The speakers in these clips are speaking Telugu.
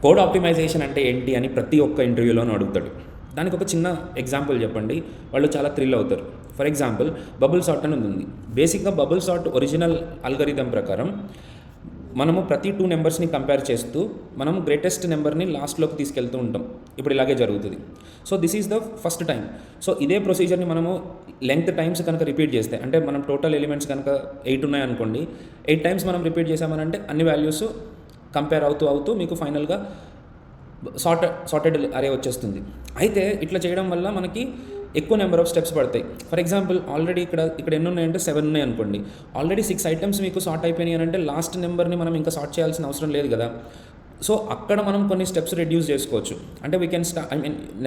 కోడ్ ఆప్టిమైజేషన్ అంటే ఏంటి అని ప్రతి ఒక్క ఇంటర్వ్యూలోనూ అడుగుతాడు. దానికి ఒక చిన్న ఎగ్జాంపుల్ చెప్పండి, వాళ్ళు చాలా థ్రిల్ అవుతారు. ఫర్ ఎగ్జాంపుల్ బబుల్ సార్ట్ అని ఉంది. బేసిక్గా బబుల్ సార్ట్ ఒరిజినల్ అల్గరిథం ప్రకారం మనము ప్రతి 2 నెంబర్స్ని కంపేర్ చేస్తూ మనం గ్రేటెస్ట్ నెంబర్ని లాస్ట్లోకి తీసుకెళ్తూ ఉంటాం. ఇప్పుడు ఇలాగే జరుగుతుంది. So this is the first time. So ఇదే ప్రొసీజర్ని మనము లెంగ్త్ టైమ్స్ కనుక రిపీట్ చేస్తే, అంటే మనం టోటల్ ఎలిమెంట్స్ కనుక 8 ఉన్నాయనుకోండి, 8 టైమ్స్ మనం రిపీట్ చేసామనంటే అన్ని వాల్యూస్ కంపేర్ అవుతూ మీకు ఫైనల్గా సార్టెడ్ అరే వచ్చేస్తుంది. అయితే ఇట్లా చేయడం వల్ల మనకి ఎక్కువ నెంబర్ ఆఫ్ స్టెప్స్ పడతాయి. ఫర్ ఎగ్జాంపుల్ ఆల్రెడీ ఇక్కడ ఎన్ని ఉన్నాయంటే 7 ఉన్నాయి అనుకోండి. ఆల్రెడీ 6 ఐటమ్స్ మీకు సార్ట్ అయిపోయినాయి అంటే లాస్ట్ నెంబర్ని మనం ఇంకా సార్ట్ చేయాల్సిన అవసరం లేదు కదా. సో అక్కడ మనం కొన్ని స్టెప్స్ రెడ్యూస్ చేసుకోవచ్చు. అంటే we can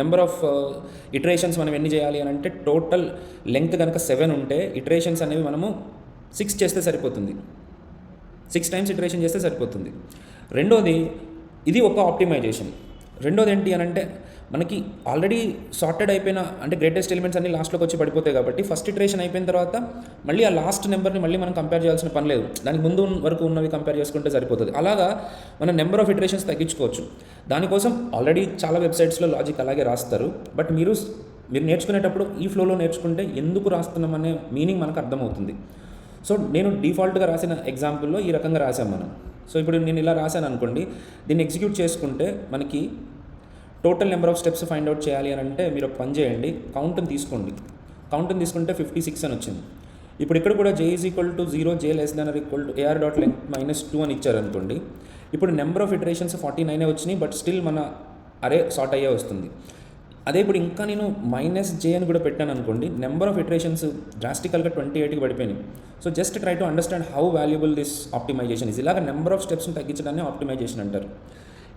number of iterations మనం ఎన్ని చేయాలి అని అంటే టోటల్ లెంగ్త్ కనుక 7 ఉంటే ఇటరేషన్స్ అనేవి మనము 6 చేస్తే సరిపోతుంది. 6 టైమ్స్ ఇటరేషన్ చేస్తే సరిపోతుంది. రెండోది, ఇది ఒక ఆప్టిమైజేషన్. రెండోది ఏంటి అని అంటే మనకి ఆల్రెడీ సార్టెడ్ అయిపోయిన అంటే గ్రేటెస్ట్ ఎలిమెంట్స్ అన్ని లాస్ట్లోకి వచ్చి పడిపోతాయి కాబట్టి ఫస్ట్ ఇటరేషన్ అయిపోయిన తర్వాత మళ్ళీ ఆ లాస్ట్ నెంబర్ని మళ్ళీ మనం కంపేర్ చేయాల్సిన పని లేదు. దానికి ముందు వరకు ఉన్నవి కంపేర్ చేసుకుంటే సరిపోతుంది. అలాగా మనం నెంబర్ ఆఫ్ ఇటరేషన్స్ తగ్గించుకోవచ్చు. దానికోసం ఆల్రెడీ చాలా వెబ్సైట్స్లో లాజిక్ అలాగే రాస్తారు. బట్ మీరు నేర్చుకునేటప్పుడు ఈ ఫ్లోలో నేర్చుకుంటే ఎందుకు రాస్తున్నాం అనే మీనింగ్ మనకు అర్థమవుతుంది. సో నేను డిఫాల్ట్గా రాసిన ఎగ్జాంపుల్లో ఈ రకంగా రాసాం మనం. సో ఇప్పుడు నేను ఇలా రాశాను అనుకోండి, దీన్ని ఎగ్జిక్యూట్ చేసుకుంటే మనకి total number of steps find out చేయాలి అని అంటే మీరు ఒక పని చేయండి, కౌంట్ని తీసుకోండి. కౌంట్ని తీసుకుంటే 56 అని వచ్చింది. ఇప్పుడు ఇక్కడ కూడా j = 0, j <= AR.length-2 అని ఇచ్చారనుకోండి. ఇప్పుడు నెంబర్ ఆఫ్ ఇటరేషన్స్ 49 వచ్చినాయి, బట్ స్టిల్ మన అరే సార్ట్ అయ్యే వస్తుంది. అదే ఇప్పుడు ఇంకా నేను -j అని కూడా పెట్టాను అనుకోండి, నెంబర్ ఆఫ్ ఇటరేషన్స్ డ్రాస్టికల్గా 28కి పడిపోయినాయి. So just try to understand how valuable this optimisation is. ఇలాగ నెంబర్ ఆఫ్ స్టెప్స్ని తగ్గించడాన్ని ఆప్టిమైజేషన్ అంటారు.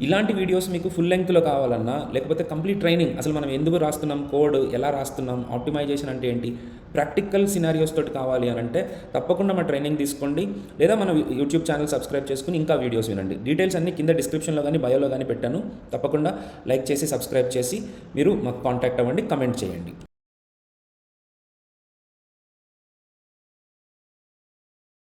ఇలాంటి వీడియోస్ మీకు ఫుల్ లెంగ్త్లో కావాలన్నా, లేకపోతే కంప్లీట్ ట్రైనింగ్, అసలు మనం ఎందుకు రాస్తున్నాం, కోడ్ ఎలా రాస్తున్నాం, ఆప్టిమైజేషన్ అంటే ఏంటి, ప్రాక్టికల్ సినారియోస్ తోటి కావాలి అని అంటే తప్పకుండా మా ట్రైనింగ్ తీసుకోండి, లేదా మన యూట్యూబ్ ఛానల్ సబ్స్క్రైబ్ చేసుకుని ఇంకా వీడియోస్ వినండి. డీటెయిల్స్ అన్ని కింద డిస్క్రిప్షన్లో కానీ బయోలో కానీ పెట్టాను. తప్పకుండా లైక్ చేసి సబ్స్క్రైబ్ చేసి మీరు మాకు కాంటాక్ట్ అవ్వండి, కమెంట్ చేయండి.